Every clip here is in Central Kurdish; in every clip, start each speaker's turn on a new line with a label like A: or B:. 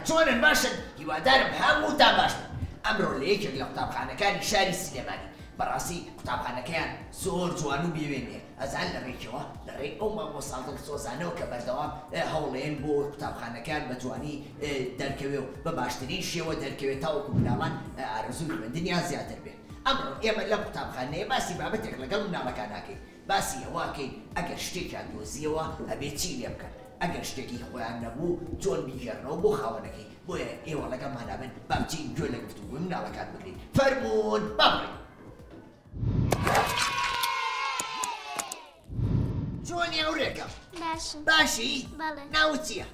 A: چۆنن باشن هیوادارم هەمووتان باشن ئەمڕۆ لە یەکێک لە قوتابخانەکانی شاری سلێمانی بەڕاستی قوتابخانەکەیان زۆر جوان و بێوێنێ ئەزان لە ڕێکەوە لە ڕێی ئەو مامۆستادڵ سۆزانەوە کە بەردەوام هەوڵێن بۆ قوتابخانەکان بە جوانی دەرکەوێ و بە باشترین شێوە دەرکەوێت تاوەکو مناڵان ئارەزووی خوێندنیان زیاتر بێت ئەمڕۆ ئێمە لەم قوتابخانەیە باسی بابەتێک لەگەڵ مناڵەکان ناکەین باسی ئەوەکەین ئەگەر شتێکیان دۆزیەوە ئەبێت چی لێ بکەن ئەگەر شتێکی خۆیان نەبوو چۆن بیگەڕنەوە بۆ خاوەنەکەی بۆیە ئێوە لەگەڵمانابن با بچین گوێ لە گفتوگۆی مناڵەکان بگرین فەرموون بابڕین چۆنی ئەوڕێکە باشی ناوت چییە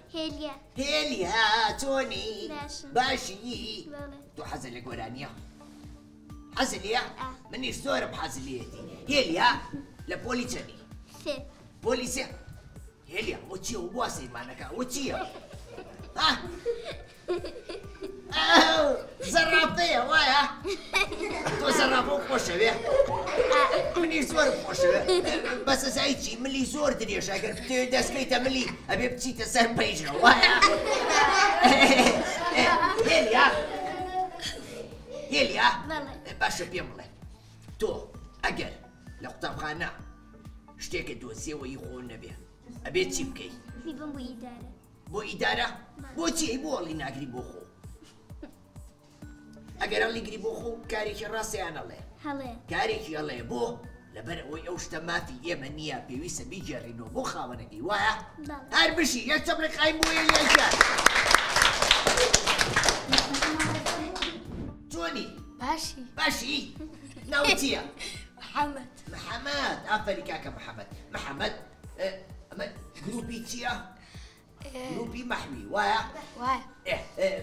A: هێلیا چۆنی باشی تۆ حەزە لە گۆرانیە حەزە لێە منیش زۆرم حەزە لێتی هێلیا لە پۆلی چەندی پۆلیسە هێلیا ئەو چییە و بواسەیمانەکە ئەوە چییە زەرافەیە وایە تۆ زەرافە و خۆشەوێ منی زۆر خۆشەوێ بەسە زای چی ملی زۆر درێژە ئەگەر بتەوێ دەستکەیتە ملی ئەبێ بچیتە سەر پەیژە وایە هێلیا هێلیا باشە پێم بڵێ تۆ ئەگەر لە قوتابخانە شتێکە دۆزیەوەی خۆ نەبێ ئەبێت چی بکەیت؟
B: دیبم بۆ ئیدارە
A: بۆ ئیدارە؟ بۆچی بۆ هەڵی ناگری بۆ خۆ؟ ئەگەر هەڵیگری بۆ خۆ کارێکی ڕاستیان هەڵێ کارێکی هەڵێ بۆ لەبەر ئەوەی ئەو شتە مافی ئێمە نییە پێویستە بیگێڕینەوە بۆ خاوەنەکەی وایە؟ هەر بشی یەک چەپڵێک قایم بۆ هێلیاکان چۆنی؟ باشی ناوت چییە؟ محەممەد ئافەری کاکە محەممەد ئەمە گروپی چییە؟ گروپی مەحوی وایە؟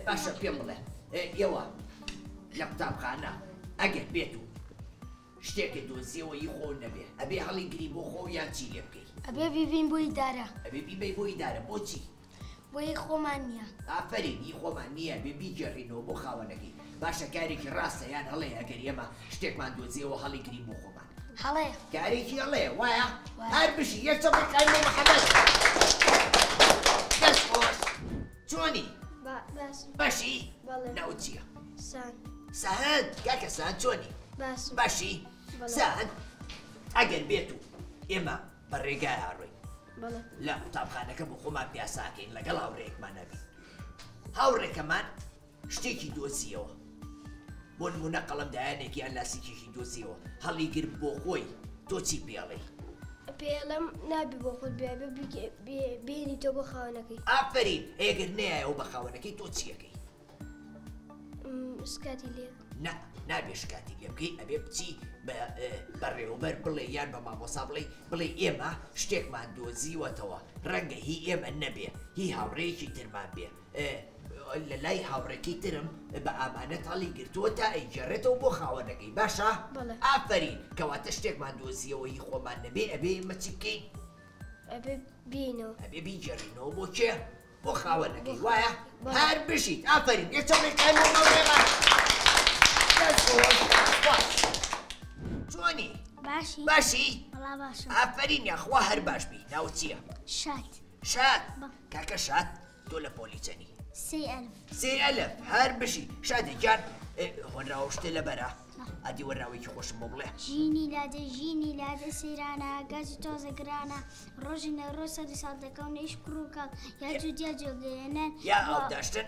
A: باشە پێم بڵێ ئێوە لە قوتابخانە ئەگەر بێت و شتێکە دۆزیەوەی خۆ نەبێ ئەبێ هەڵی گری بۆ خۆ یان چی لێ بکەیت؟
B: ئەبێ بیبین بۆ ئیدارە
A: ئەبێ بیبین بۆ ئیدارە بۆچی؟
B: بۆی خۆمان نییە
A: ئافەرین هی خۆمان نییە بێ بیگەڕینەوە بۆ خاوەنەکەی باشە کارێکی ڕاستە یان هەڵێ ئەگەر ئێمە شتێکمان دۆزیەوە هەڵی گری بۆ خۆمان
B: هەڵێ
A: کارێکی هەڵێ وایە؟ هەر بشی یەک چەپڵێک قایم بۆ محەممەد دەست خۆش چۆنی؟ باشی ناوت چییە؟ سەهەند کاکە سەهەند چۆنی؟ باشی سەهەند ئەگەر بێت و ئێمە بە ڕێگای هاڕۆین لە قوتابخانەکە بۆ خۆمان پیاساکەین لەگەڵ هاوڕێیەکمان نەبین هاوڕێکەمان شتێکی دۆزیەوە بۆ نمونە قەڵەمدایانێکی یان لاسیکێکی دۆزیەوە هەڵی گر بۆ خۆی تۆ چی پێڵێ؟
B: پێڵم نابی بۆ خۆت بێنی تۆ بۆ خاوەنەکەی.
A: ئافرین ئێگەر نایە و بە خاوەنەکەی تۆ چیەکەی؟
B: سکاتی لێ
A: نا نابێ شکاتی لێ بکەی ئەبێ بچی بەڕێوەبەر بڵێ یان بە مامۆسا بڵێ ئێمە شتێکمان دۆزیوەتەوە ڕەنگە هی ئێمە نەبێ هی هاوڕێیەکی ترمان بێ لە لای هاوڕێکی ترم بە ئامانەت هەڵی گرتووە تا ئەیجێڕێتەوە بۆ خاوەنەکەی باشە؟ ئافرین کەواتە شتێکمان دۆزیەوە هی خۆمان نەبێ ئەبێ ئێمە چی بکەین؟
B: ئەبێ بینەوە
A: ئەبێ بیجێڕینەوە بۆ کێ؟ بۆ خاوەنەکەی وایە؟ هەر بژیت ئافرین یەکچەڵێکانی مەڵێمان جوانی باشی؟ ئافرین یاخوا هەر باش بی ناو چییە؟ شات کاکە شات تۆ لە پۆلیچەنی؟ 3,000 هەر بشی شادە گیان هۆنراوە شتێ لەبەرە؟ ئەدی وەراوێکی خۆشم بۆ بڵێ
C: ژینی لادە سەیرانە گازی تۆزە گرانە ڕۆژی نەڕۆ سەری ساڵ دەکەونە ئیش کوڕووکەڵ یا جودیا جێدێنەن
A: یا ئەوداشتن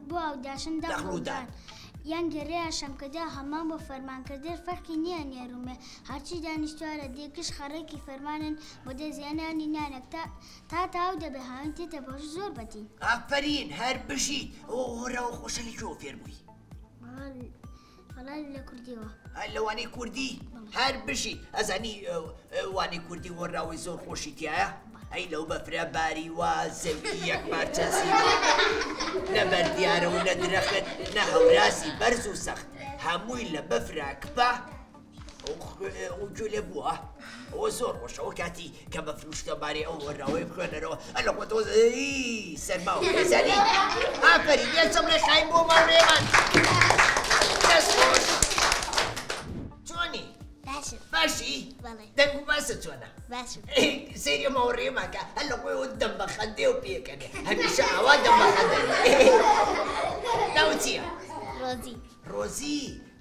C: بۆ ئەوداشن دەڕوودان یان گەڕەیە شەمکەدا هەمان بۆ فەرمانکردن فەرقی نییە نێرومێ هەرچی دانیشتوارە دێکش خەڕێکی فەرمانن بۆ دەزیێنانی نانێک تا تاو دەبێ هاوین تێتە بۆش زۆر بەتین
A: ئافرین هەر بژیت ئەوە هۆراوە خۆشە لە کێوە فێر بووی؟
C: لە کوردیەوە
A: لەوانەی کوردی هەر بژیت ئەزانی وانی کوردی هۆراوی زۆر خۆشی تایە؟ ئەی لەو بەفرە باری وا زەوی یەک پارچەسی نە بەردیارە و نە درەخت نە هەوراسی بەرز و سەخت هەمووی لە بەفرا کپە ئەو جولێ بووە ئەوە زۆر خۆشەوە کاتی کە بە فروشتە باری ئەو وەراوەی بخوێنەرەوە ئەلە خۆتۆ سەرماوە ئێزانی ئافرین یەکچەم ڕێخاین بۆ ماوڕێمان دەست خۆش جوانی باشی؟ دەنگ و باسە چۆنە؟ سەیری ماوەڕێماکە هەر لە خۆی دەم بە خەندێ و پێکەنێ هەمیشە ئاوا دەم بە خەندێ ناو چییە؟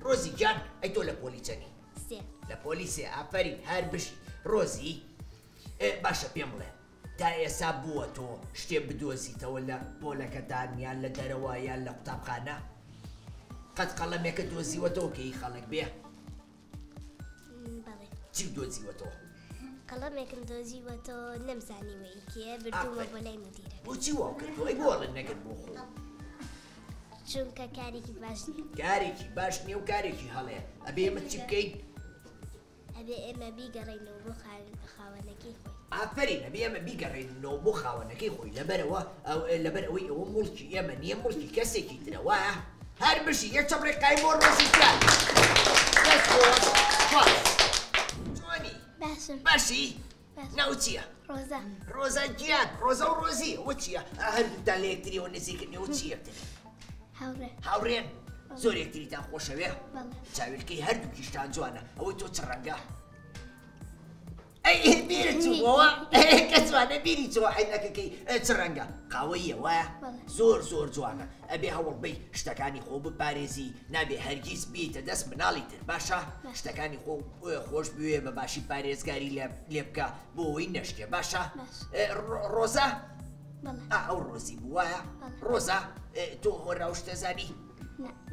A: ڕۆزی گیان ئەی تۆ لە پۆلیچەنی؟ لە پۆلیسێ ئافرین هەر بشی ڕۆزی باشە پێم بڵێ تا ئێستا بووە تۆ شتێ بدۆزیتەوە لە پۆلەکەتان یان لە دەرەوە یان لە قوتابخانە قەت قەڵەمێکە دۆزیوەتەوە کەی خەڵک بێ؟ چی دۆزیوەتەوە؟
C: قەڵەمێکم دۆزیوەتەوە نەمزانیوەی کێ بردوومە بۆ لای مدیرە
A: بۆچی واو کردووە؟ ئەی بۆڵن نەکرد بۆ خۆ
C: چونکە کارێکی باش نییە
A: کارێکی باش نییە و کارێکی هەڵەیە ئەبێ ئێمە چی بکەین؟
C: ئەبێ ئێمە بیگەڕێنەوە بۆ خاوەنەکەی خۆی
A: ئافرین ئەبێ ئێمە بیگەڕێنەوە بۆ خاوەنەکەی خۆی لەبەرەوە لەبەر ئەوەی ئەوە مڵکی ئێمە نییە مڵکی کەسێکی ترە وایە؟ هەر بشی یەکچەم ڕێکای بۆ ڕۆژی گیان دەست خۆش جوانی باشی؟ ناو چییە؟ ڕۆزە گیان ڕۆزە و ڕۆزی ئەوە چییە؟ هەردووتان لە یەکتریەوە نزیکردنەوە چی یەکتر؟ هاوڕێن زۆر یەکتریتان خۆشەوێ؟ چاویلکەی هەردووکیشتان جوانە ئەوەی تۆ چ ڕەنگە؟ ئەی بیرت چووەوە کە جوانە بیری چوە عینەکەکەی چ ڕەنگە؟ قاوەیە وایە؟ زۆر جوانە ئەبێ هەوڵ بی شتەکانی خۆ بپارێزی نابێ هەرگیز بیتە دەست مناڵی تر باشە؟ شتەکانی خۆ خۆش بوێ بە باشی پارێزگاری لێ بکە بۆ ئەوەی نەشتێ باشە؟ ڕۆزە؟ ئەو ڕۆزی بوو وایە؟ ڕۆزە تۆ هۆراو شتە زانی؟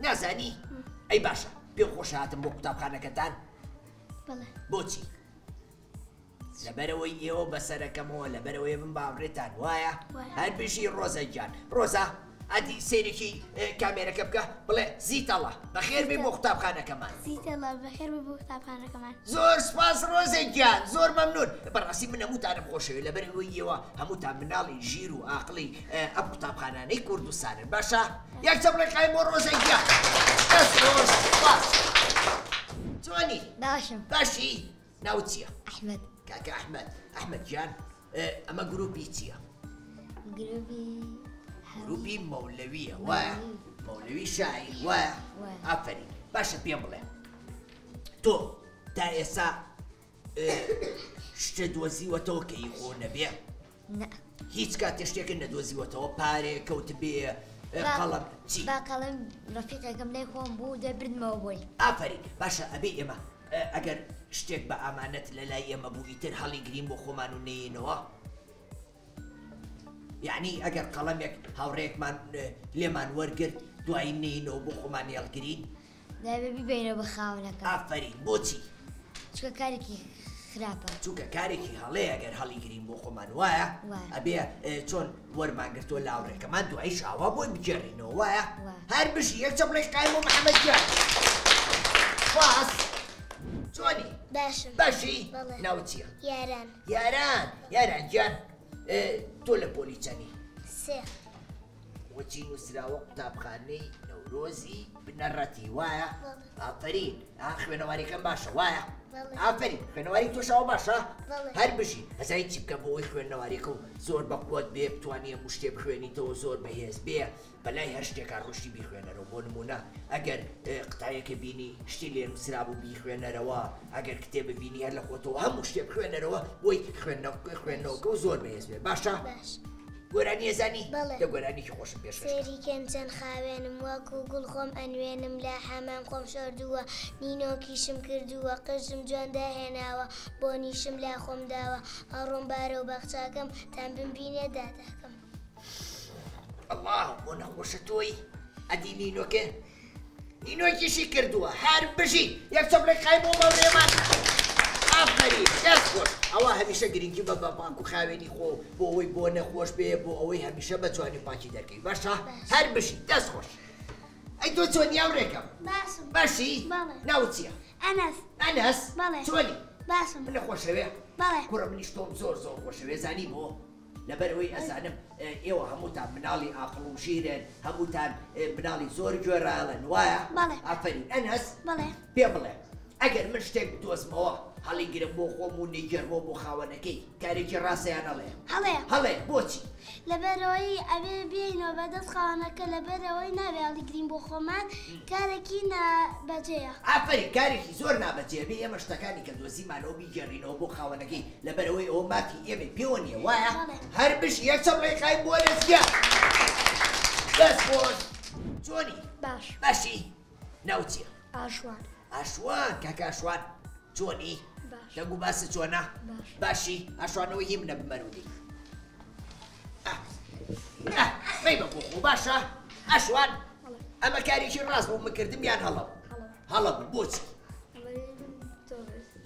A: نازانی؟ ئەی باشە پێم خۆش هاتم بۆ قوتابخانەکەتان؟ بۆچی؟ لەبەرەوەی ئێوە بەسەرەکەمەوە لەبەرەوەی من باوڕێتان وایە؟ هەر بژی ڕۆزە گیان ڕۆزە ئەدی سێرێکی کامێرەکە بکە بڵێ زیتەڵە بەخێر بێ بۆ قوتابخانەکەمان زۆر سپاس ڕۆزە گیان زۆر مەمنون بەڕاستی من هەمووتانم خۆشەوێت لەبەرەوەی ئێوە هەمووتان مناڵی ژیر و ئاقڵی ئەم قوتابخانانەی کوردستانن باشە؟ یەکچەم ڕێکای بۆ ڕۆزە گیان دەست خۆش سپاس جوانی باشی؟ ناو چییە؟ کاکە ئەحمەد گیان ئەمە گروپی چییە؟ گروپی مەولەویە وایە؟ مەولەوی شاعیر وایە؟ ئافرین باشە پێم بڵێ تۆ تا ئێستا شتە دۆزیوەتەوە کە ئیخۆ نەبێ؟ هیچ کاتێ شتێکە نەدۆزیوەتەوە پارێک کەوت بێ قەڵەم چی؟
C: با قەڵەم ڕەفیقێکم لای خۆم بوو دەبردمەوە بۆی
A: ئافرین باشە ئەبێ ئێمە ئەگەر شتێک بە ئامانەت لە لای ئێمە بوو ئیتر هەڵی گرین بۆ خۆمان و نێینەوە یعنی ئەگەر قەڵەمێک هاوڕێکمان لێمان وەرگرت دوایی نێینەوە بۆ خۆمان هێڵگرین
C: دابێ بیبینەوە بە خاوەنەکە
A: ئافرین بۆچی؟
C: چکە کارێکی
B: خراپە
A: چونکە کارێکی هەڵەیە ئەگەر هەڵیگرین بۆ خۆمان وایە ئەبێ چۆن وەرمانگرتووە لاوڕێکەمان دوای شاوا بۆی بجێڕینەوە وایە هەر بژی یەک چەپڵێک قایم بۆ محەممەد گیان خواست چۆنی
C: باشم
A: باشی ناوت چییە یاران گیان تۆ لە پۆلیچەنی
C: سێ
A: وەچی نووسراوە قوتابخانەی نەورۆزی بنەڕەتی وایە ئافرین خوێنەوەریەکەم باشە وایە ئافرین خوێنەواری تۆشەوە باشە هەر بژی هەزای چی بکە بۆ ئەوی خوێندنەوەریەکە و زۆر بەقوت بێ بتوانێ هەموو شتێ بخوێنیتەوە زۆر بەهێز بێ بەلای هەر شتێکا ڕۆشتی بیخوێنەرەوە بۆ نمونە ئەگەر قتایەکە بینی شتی لێ نووسرابوو بیخوێنەرەوە ئەگەر کتێبە بینی هەر لە خۆتەوە هەموو شتێ بخوێنەرەوە بۆی خوێندنەوەکە و زۆر بەهێز بێ باشە گۆرانی ێزانی لە گۆرانێکی خۆشم پێش
C: فێریکەم چەند خاوێنم وەکو گوڵ خۆم ئەنوێنم لە حەمام خۆم شاردووە نینۆکیشم کردووە قژم جوان داهێناوە بۆ نیشم لا خۆم داوە ئەڕۆم بارە و بەخچاکەم تان بمبینێ داداکەم
A: الله بۆ نەخۆشە تۆی ئەدی نینۆکە نینۆکیشی کردووە هەر بژی یەک چەپڵێک قای بۆ بەڵێمان ئافرین دەست خۆش ئەوە هەمیشە گرنگی بە پاک و خاوێنی خۆ بۆ ئەوەی بۆ نەخۆش بێ بۆ ئەوەی هەمیشە بەتوانی پاکی دەرکەی باشە هەر بشی دەست خۆش ئەی تۆ چۆنی هاوڕێکەم باشی ناوت چییە ئەنەس چۆنی من نەخۆشەوێ کوڕە منیش تۆم زۆر خۆشەوێ زانی بۆ لەبەرەوەی ئەزانم ئێوە هەمووتان مناڵی ئاقڵ و ژیرن هەمووتان مناڵی زۆر گوێڕایڵن وایە ئافرین ئەنەس پێ بڵێ ئەگەر من شتێک بدۆزمەوە هەڵیگرم بۆ خۆم و نیگەرمەوە بۆ خاوەنەکەی کارێکی ڕاستەیان هەڵێ بۆچی
C: لەبەرەوەی ئەبێ بێینەوە بەدەست خاوەنەکە لەبەرەوەی نابێ هەڵیگرین بۆ خۆمان کارێکی نابەجێیە
A: ئافرین کارێکی زۆر نابەجێ بێ ئێمە شتەکانی کە دۆزیمانەوە بیگەڕینەوە بۆ خاوەنەکەی لەبەرەوەی ئەوە ماکی ئێمە پێوە نییە وایە هەر بش یەک چەپڵێک قایم بۆ دەستگا دەست خۆش چۆنی باشی ناوت چییە ئاشوان کاکە ئاشوان چۆنی دەگو باسە چۆنە باشی ئاشوانەوەی هی منە بمەرودی مەی بە بۆ خۆ باشە ئاشوان ئەمە کارێکی ڕاست بۆ مکردم یان هەڵە بوو بۆچی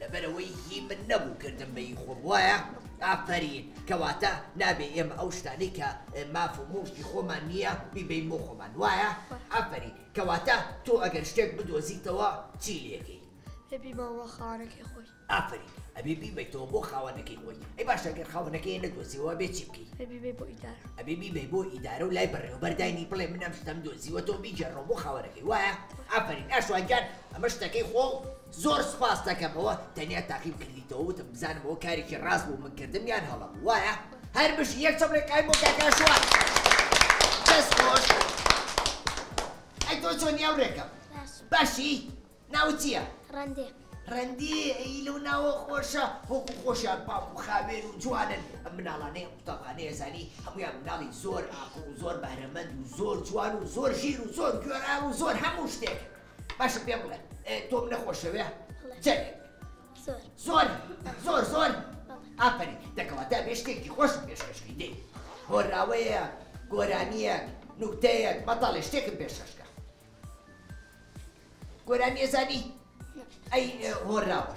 A: لەبەرەوەی هی من نەبوو کردم بەی خۆم وایە ئافرین کەواتە نابێ ئێمە ئەو شتانەی کە ماف و موشتی خۆمان نییە بیبین بۆ خۆمان وایە ئافرین کەواتە تۆ ئەگەر شتێک بدۆزیتەوە چی لێکەی
B: بێبیمەوە خاوەنەکەی خۆی
A: ئافرین ئەبێ بیبیتەوە بۆ خاوەنەکەی خۆی ئەی باشە ئەگەر خاوەنەکەی نەدۆزیەوە بێ چی بکەی ئەبێ بیبێ بۆ ئیدارە و لای بەڕێوەبەردانی بڵێ من ئەم شتەم دۆزیوە تۆ بیجێڕەوە بۆ خاوەنەکەی وایە ئافرین ئاشوانجان ئەمە شتەکەی خۆ زۆر سوپاس دەکەمەوە تەنیا تاقیم کردیتەوە وتم بزانمەوە کارێکی ڕاست بوو من کردم یان هەڵە بوو وایە هەر بشی یەک چەپڵێک قایم بۆ کاکە ئاشوان دەست خۆش ئەی تۆ چۆنی هاوڕێکەم باشی ناوت چییە ڕەندی ئەی لەو ناوە خۆشە وەکو خۆشیان پاک و خاوێن و جوانن ئەم مناڵانەی قوتابخانەیە زانی هەمویان مناڵی زۆر ئاقڵ و زۆر بەهرەمەند و زۆر جوان و زۆر ژیر و زۆر گوێرا و زۆر هەموو شتێک باشە پێم بڵێ تۆم نەخۆشەوێ چەندێک زۆر ئافرین دەکەواتە بێ شتێکی خۆشم پێشکەشکەی دێ هۆراوەیە گۆرانیەک نوکتەیەک بەتەڵێ شتێکم پێشکەشکە گۆرانیە زانی ئەی هۆراوە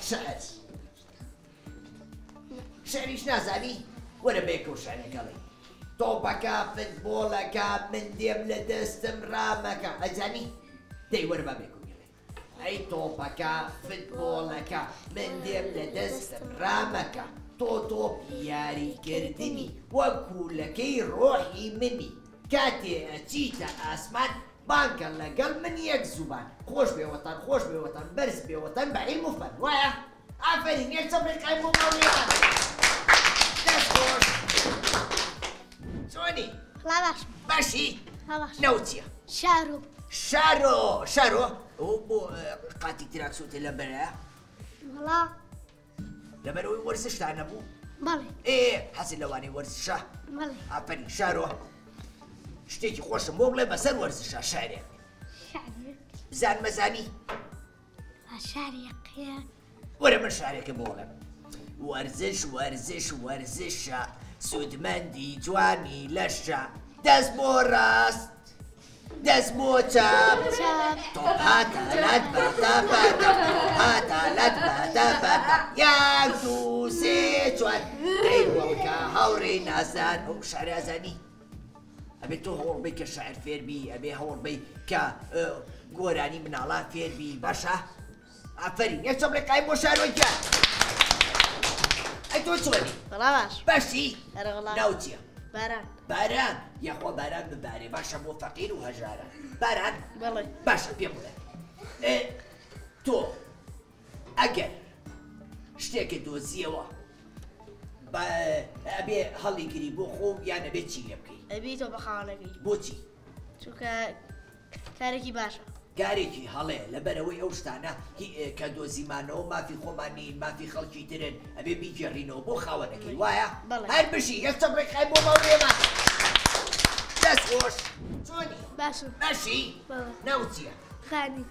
A: شعریش نازانی وەرە بێکە و شعرەکەڵێ تۆپەکە فتبۆڵەکە من دێم لە دەستم ڕامەکە ئەزانی دەی وەرە با بێک و گەڵێ ئەی تۆپەکە فتبۆڵەکە من دێم لە دەستم ڕامەکە تۆ تۆپی یاریکردنی وەکوولەکەی ڕۆحی منی کاتێ ئەچیتە ئاسمان بانکە لەگەڵ من یەک زوبان خۆش بێوەتان بەرز بێوەتان بە عیلم و فەن وایە ئافرین یەک چەپڵێک قایم بۆ ماڵیان دەست خۆش چۆنی باشی ناوت چییە شارۆ ئەو بۆ قاتی تراکسۆتێ لەبەرە لەبەرەوەی وەرزشتان نەبوو حەزت لەوانەی وەرزشە ئافرین شارۆ شتێکی خۆشم بۆ بڵێ بەسەر وەرزشە شارێک بزان مەزانی وەرە من شارێکە بۆڵێم وەرزشە سوودمەندی جوانی لەشە دەست بۆ ڕاست دەزمۆ چاپ تۆپ هاتەلات بەتە بەتە هاتەلات بەتە بەتە یەک دوو سێ چوار ئەی وەڵکە هەوڕێی نازان ئەو شارازانی ئەبێ تۆ هەوڵ بی کە شاعر فێر بی ئەبێ هەوڵ بی کە گۆرانی مناڵات فێر بی باشە ئافەرین یەک چەمرێکای بۆ شارۆکە ئەی تۆ چۆنی
D: بەڵا باش
A: باشی
D: هەرەوەڵا
A: ناو چییە
D: باران
A: باران یاخوا باران ببارێ باشە بۆ فەقیر و هەژارە باران
D: بەڵێ
A: باشە پێم بڵێ تۆ ئەگەر شتێکت دۆزیەوە ئەبێ هەڵی گری بۆ خۆم یان ئەبێ چی لێ بکەی
D: ئەبی تۆ بە خاوەنەکەی
A: بۆچی
D: چونکە کارێکی باشە
A: کارێکی هەڵێ لەبەرەوەی ئەو شتانە کە دۆزیمانەوە مافی خۆمانین مافی خەڵکی ترن ئەبێ بیگەڕینەوە بۆ خاوەنەکەی وایە هەر بشی یەک چەمرێک خای بۆ ماوەێمە دەست خۆش چۆنی
B: باشم
A: باشی ناو چییە
B: خانی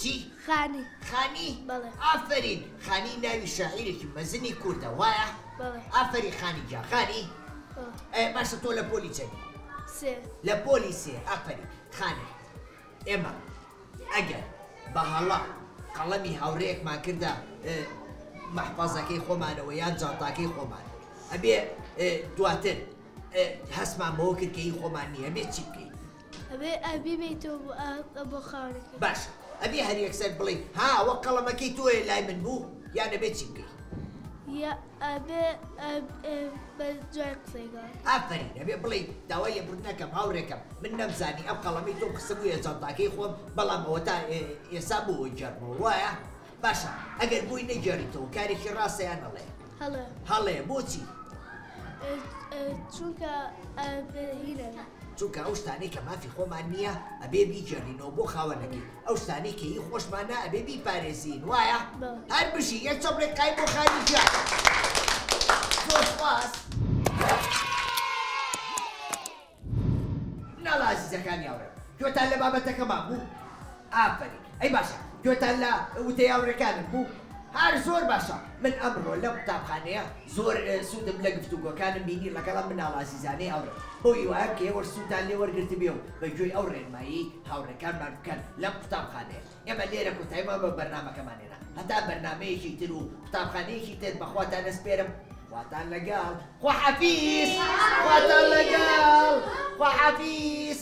A: چی
B: خانی
A: خانی
B: بەڵێ
A: ئافرین خانی ناوی شاعیرێکی مەزنی کوردە وایە
B: بەڵێ
A: ئافری خانی جا خانی باشە تۆ لە پۆلی چەندی
B: سێ
A: لە پۆلی سێ ئافری خانێ ئێمە ئەگەر بە هەڵا قەڵەمی هاوڕێیەکمان کردە مەحفەزەکەی خۆمانەوە یان جانتاکەی خۆمان ئەبێ دواتر هەستمان بەوە کرد کە هی خۆمان نییە ئەبێ چی بکەین
B: ئەبێ بیتەوە بۆ خاوەنەکەی
A: باشە ئەبێ هەر یەکسەر بڵێ ها وە قەڵەمەکەی تۆیە لای من بوو یان ئەبێ چی بکەین
B: یا ئەبێ بە جوای قسەیگار
A: ئافرین ئەبێ بڵێ داوای لێبوردنەکەم هاوڕێکم من نەمزانی ئەم قەڵەمەی تۆ قسە بوویە جانتاکەی خۆم بەڵام ئەوە تا ئێستا بووە جەرمەوە وایە باشە ئەگەر بووی نەگەڕیتەوە کارێکی ڕاستەیان هەڵێ
B: هەڵێ
A: هەڵێ بۆچی
B: چونکە هینەنە
A: چونکە ئەو شتانەی کە مافی خۆمان نییە ئەبێ بیگەڕینەوە بۆ خاوەنەکەی ئەو شتانەی کە هی خۆشمانە ئەبێ بیپارێزین وایە هەر بشی یەک چەمرێک قای بۆ خانی جا زۆر سپاس مناڵە عەزیزەکانی هاوڕێم گوێتان لە بابەتەکەمان بوو ئافرین ئەی باشە گوێتان لە وتەی هاوڕێکانم بوو هەر زۆر باشە من ئەمڕۆ لەم قوتابخانەیە زۆر سوودم لە گفتوگۆکانم بینی لەگەڵم مناڵە عەزیزانەی هاوڕێم بۆی وایە کە ئێوە سوودان لێ وەرگرت بێ و بەگوێی ئەو ڕێنمایی هاوڕێکانمان بکەن لەم قوتابخانەیە ئێمە لێرە کۆتاییمە بە بەرنامەکەمانێنە هەتا بەرنامەیەکی تر و قوتابخانەیەکی تر بەخواتان ئەسپێرم خواتان لەگەڵ خواحەفیز خواتان لەگەڵ خواحەفیز